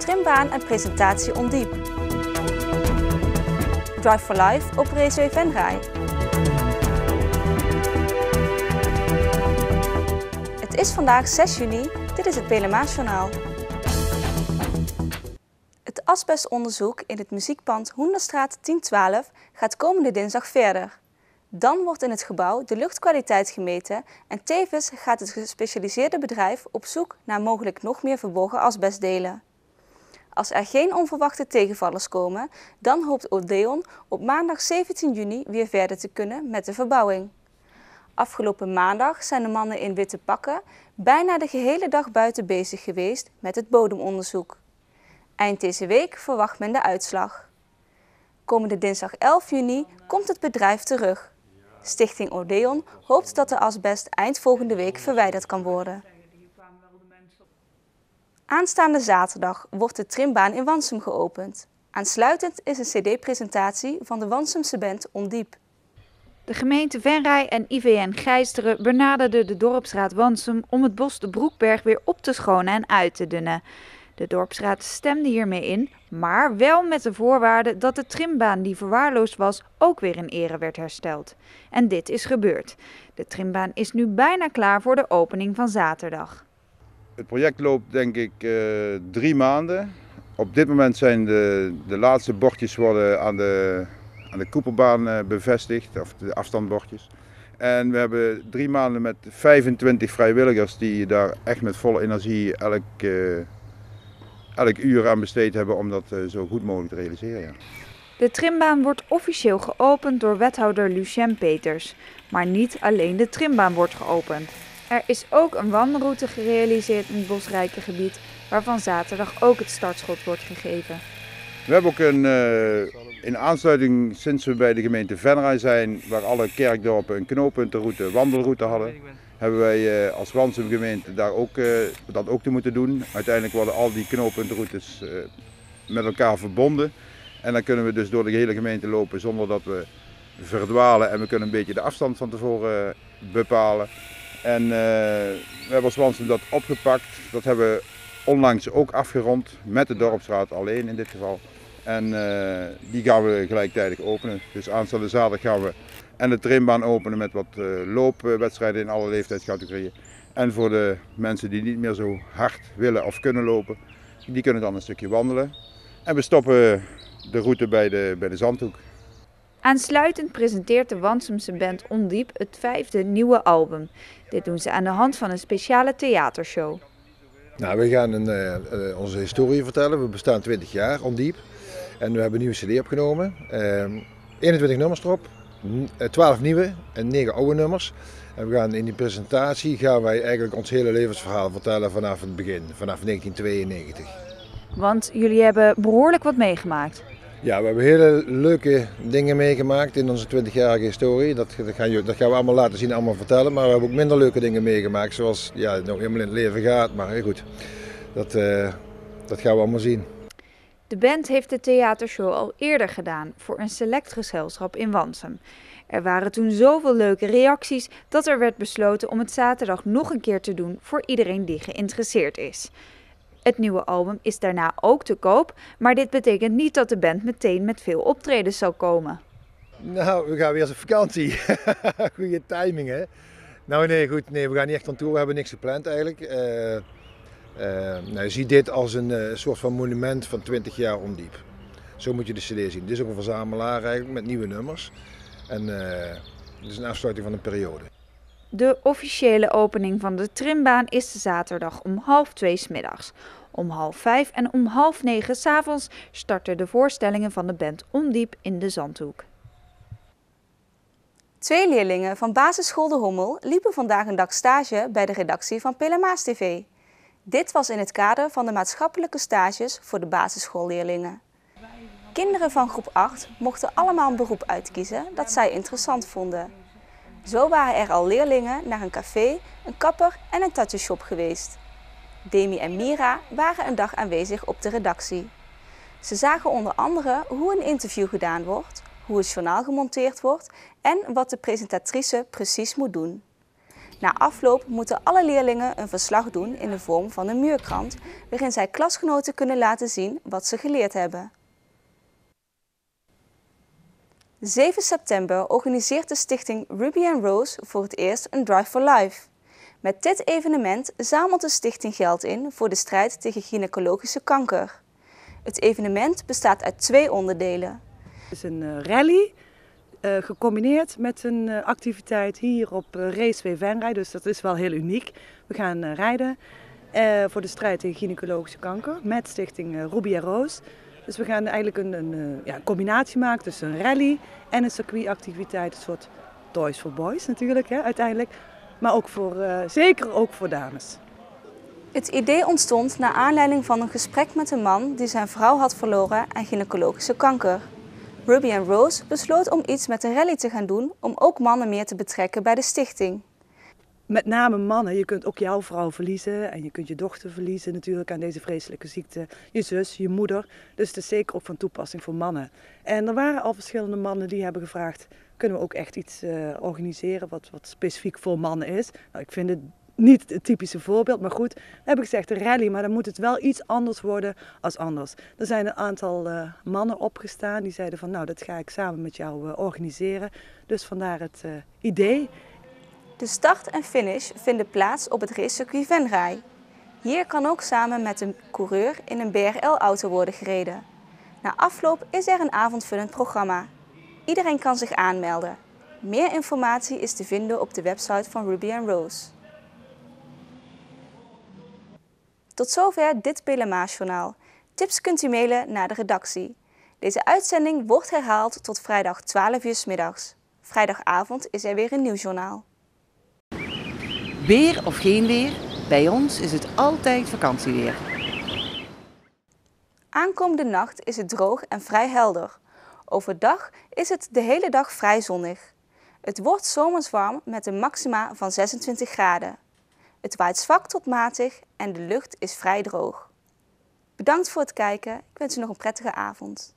trimbaan en presentatie Ondiep. Drive for Life op Raceway Venray. Het is vandaag 6 juni, dit is het Pelemaasjournaal. Het asbestonderzoek in het muziekpand Hoenderstraat 1012 gaat komende dinsdag verder. Dan wordt in het gebouw de luchtkwaliteit gemeten en tevens gaat het gespecialiseerde bedrijf op zoek naar mogelijk nog meer verborgen asbestdelen. Als er geen onverwachte tegenvallers komen, dan hoopt Odeon op maandag 17 juni weer verder te kunnen met de verbouwing. Afgelopen maandag zijn de mannen in witte pakken bijna de gehele dag buiten bezig geweest met het bodemonderzoek. Eind deze week verwacht men de uitslag. Komende dinsdag 11 juni komt het bedrijf terug. Stichting Odeon hoopt dat de asbest eind volgende week verwijderd kan worden. Aanstaande zaterdag wordt de trimbaan in Wansum geopend. Aansluitend is een cd-presentatie van de Wansumse band Ondiep. De gemeente Venray en IVN Gijsteren benaderden de dorpsraad Wansum om het bos de Broekberg weer op te schonen en uit te dunnen. De dorpsraad stemde hiermee in, maar wel met de voorwaarde dat de trimbaan die verwaarloosd was ook weer in ere werd hersteld. En dit is gebeurd. De trimbaan is nu bijna klaar voor de opening van zaterdag. Het project loopt denk ik 3 maanden. Op dit moment zijn de laatste bordjes worden aan de koepelbaan bevestigd, of de afstandbordjes. En we hebben 3 maanden met 25 vrijwilligers die daar echt met volle energie elk uur aan besteed hebben om dat zo goed mogelijk te realiseren. Ja. De trimbaan wordt officieel geopend door wethouder Lucien Peters. Maar niet alleen de trimbaan wordt geopend. Er is ook een wandelroute gerealiseerd in het bosrijke gebied, waarvan zaterdag ook het startschot wordt gegeven. We hebben ook in aansluiting sinds we bij de gemeente Venray zijn, waar alle kerkdorpen een knooppuntenroute, wandelroute hadden, hebben wij als Wansum gemeente daar dat ook te moeten doen. Uiteindelijk worden al die knooppuntenroutes met elkaar verbonden. En dan kunnen we dus door de hele gemeente lopen zonder dat we verdwalen en we kunnen een beetje de afstand van tevoren bepalen. En we hebben als Wansum dat opgepakt. Dat hebben we onlangs ook afgerond met de dorpsraad alleen in dit geval. En die gaan we gelijktijdig openen. Dus aanstaande zaterdag gaan we en de trimbaan openen met wat loopwedstrijden in alle leeftijdscategorieën. En voor de mensen die niet meer zo hard willen of kunnen lopen, die kunnen dan een stukje wandelen. En we stoppen de route bij de Zandhoek. Aansluitend presenteert de Wansumse band Ondiep het 5e nieuwe album. Dit doen ze aan de hand van een speciale theatershow. Nou, we gaan onze historie vertellen. We bestaan 20 jaar, Ondiep. En we hebben een nieuwe cd opgenomen. 21 nummers erop, 12 nieuwe en 9 oude nummers. En we gaan in die presentatie gaan wij eigenlijk ons hele levensverhaal vertellen vanaf het begin, vanaf 1992. Want jullie hebben behoorlijk wat meegemaakt. Ja, we hebben hele leuke dingen meegemaakt in onze 20-jarige historie. Dat gaan we allemaal laten zien, allemaal vertellen. Maar we hebben ook minder leuke dingen meegemaakt, zoals nog helemaal in het leven gaat. Maar heel goed, dat gaan we allemaal zien. De band heeft de theatershow al eerder gedaan voor een select gezelschap in Wansum. Er waren toen zoveel leuke reacties dat er werd besloten om het zaterdag nog een keer te doen voor iedereen die geïnteresseerd is. Het nieuwe album is daarna ook te koop, maar dit betekent niet dat de band meteen met veel optredens zal komen. Nou, we gaan weer eens op vakantie. Goeie timing, hè? Nou nee, we gaan niet echt aan toe, we hebben niks gepland eigenlijk. Je ziet dit als een soort van monument van 20 jaar Ondiep. Zo moet je de cd zien. Dit is ook een verzamelaar eigenlijk met nieuwe nummers. En dit is een afsluiting van een periode. De officiële opening van de trimbaan is zaterdag om 13:30 's middags. Om 17:30 en om 20:30 's avonds starten de voorstellingen van de band Ondiep in de Zandhoek. 2 leerlingen van basisschool De Hommel liepen vandaag een dag stage bij de redactie van Pelemaas TV. Dit was in het kader van de maatschappelijke stages voor de basisschoolleerlingen. Kinderen van groep 8 mochten allemaal een beroep uitkiezen dat zij interessant vonden. Zo waren er al leerlingen naar een café, een kapper en een tattoo-shop geweest. Demi en Mira waren een dag aanwezig op de redactie. Ze zagen onder andere hoe een interview gedaan wordt, hoe het journaal gemonteerd wordt en wat de presentatrice precies moet doen. Na afloop moeten alle leerlingen een verslag doen in de vorm van een muurkrant, waarin zij klasgenoten kunnen laten zien wat ze geleerd hebben. 7 september organiseert de stichting Ruby & Rose voor het eerst een Drive for Life. Met dit evenement zamelt de stichting geld in voor de strijd tegen gynaecologische kanker. Het evenement bestaat uit 2 onderdelen. Het is een rally, gecombineerd met een activiteit hier op Raceway Venray, dus dat is wel heel uniek. We gaan rijden voor de strijd tegen gynaecologische kanker met stichting Ruby & Rose. Dus we gaan eigenlijk een combinatie maken tussen een rally en een circuitactiviteit, een soort Toys for Boys natuurlijk uiteindelijk, maar ook zeker ook voor dames. Het idee ontstond naar aanleiding van een gesprek met een man die zijn vrouw had verloren aan gynaecologische kanker. Ruby & Rose besloot om iets met een rally te gaan doen om ook mannen meer te betrekken bij de stichting. Met name mannen, je kunt ook jouw vrouw verliezen en je kunt je dochter verliezen natuurlijk aan deze vreselijke ziekte. Je zus, je moeder, dus het is zeker ook van toepassing voor mannen. En er waren al verschillende mannen die hebben gevraagd, kunnen we ook echt iets organiseren wat specifiek voor mannen is. Nou, ik vind het niet het typische voorbeeld, maar goed, dan heb ik gezegd een rally, maar dan moet het wel iets anders worden als anders. Er zijn een aantal mannen opgestaan die zeiden van nou, dat ga ik samen met jou organiseren. Dus vandaar het idee. De start en finish vinden plaats op het racecircuit Venray. Hier kan ook samen met een coureur in een BRL-auto worden gereden. Na afloop is er een avondvullend programma. Iedereen kan zich aanmelden. Meer informatie is te vinden op de website van Ruby & Rose. Tot zover dit Pelemaasjournaal. Tips kunt u mailen naar de redactie. Deze uitzending wordt herhaald tot vrijdag 12 uur 's middags. Vrijdagavond is er weer een nieuw journaal. Weer of geen weer, bij ons is het altijd vakantieweer. Aankomende nacht is het droog en vrij helder. Overdag is het de hele dag vrij zonnig. Het wordt zomers warm met een maxima van 26 graden. Het waait zwak tot matig en de lucht is vrij droog. Bedankt voor het kijken. Ik wens u nog een prettige avond.